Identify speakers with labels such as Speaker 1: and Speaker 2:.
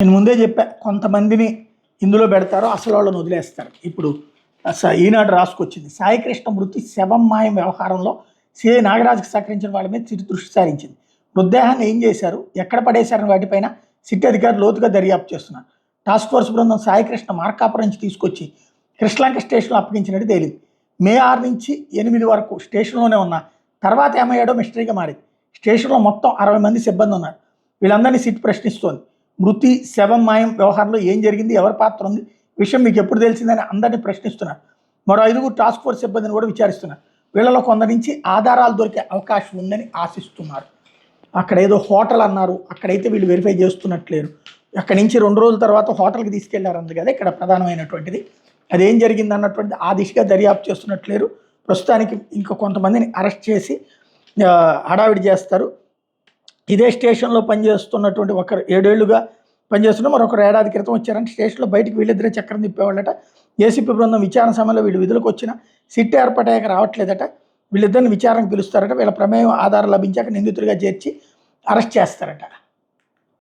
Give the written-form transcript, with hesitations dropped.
Speaker 1: నేను ముందే చెప్పా, కొంతమందిని ఇందులో పెడతారో అసలు వాళ్ళని వదిలేస్తారు. ఇప్పుడు ఈనాడు రాసుకొచ్చింది, సాయికృష్ణ మృతి శవం మాయం వ్యవహారంలో సిఐ నాగరాజుకి సహకరించిన వాళ్ళ మీద సిట్ దృష్టి సారించింది. మృతదేహాన్ని ఏం చేశారు, ఎక్కడ పడేశారని వాటిపైన సిట్ అధికారులు లోతుగా దర్యాప్తు చేస్తున్నారు. టాస్క్ ఫోర్స్ బృందం సాయికృష్ణ మార్కాపురం నుంచి తీసుకొచ్చి కృష్ణలంక స్టేషన్లో అప్పగించినట్టు తేలింది. మే 6 నుంచి 8 వరకు స్టేషన్లోనే ఉన్న తర్వాత ఏమయ్యాడో మిస్టరీగా మారింది. స్టేషన్లో మొత్తం 60 మంది సిబ్బంది ఉన్నారు. వీళ్ళందరినీ సిట్ ప్రశ్నిస్తోంది. మృతి శవం మాయం వ్యవహారంలో ఏం జరిగింది, ఎవరి పాత్ర ఉంది, విషయం మీకు ఎప్పుడు తెలిసిందని అందరినీ ప్రశ్నిస్తున్నారు. మరో 5 టాస్క్ ఫోర్స్ సిబ్బందిని కూడా విచారిస్తున్నారు. వీళ్ళలో కొందరి నుంచి ఆధారాలు దొరికే అవకాశం ఉందని ఆశిస్తున్నారు. అక్కడ ఏదో హోటల్ అన్నారు, అక్కడైతే వీళ్ళు వెరిఫై చేస్తున్నట్లేరు. అక్కడి నుంచి 2 రోజుల తర్వాత హోటల్కి తీసుకెళ్లారు అంది కదా ఇక్కడ ప్రధానమైనటువంటిది. అదేం జరిగింది అన్నటువంటిది ఆ దిశగా దర్యాప్తు చేస్తున్నట్లేరు. ప్రస్తుతానికి ఇంకా కొంతమందిని అరెస్ట్ చేసి హడావిడి చేస్తారు. ఇదే స్టేషన్లో పనిచేస్తున్నటువంటి ఒకరు 7 ఏళ్లుగా పనిచేస్తున్న మరొకరు ఏడాది క్రితం వచ్చారంటే స్టేషన్లో బయటికి వీళ్ళిద్దరే చక్రం తిప్పేవాళ్ళట. ఏసీపీ బృందం విచారణ సమయంలో వీళ్ళు విధులకు వచ్చిన సిట్ ఏర్పడాక రావట్లేదట. వీళ్ళిద్దరిని విచారణకు పిలుస్తారట. వీళ్ళ ప్రమేయం ఆధారం లభించాక నిందితుడిగా చేర్చి అరెస్ట్ చేస్తారట.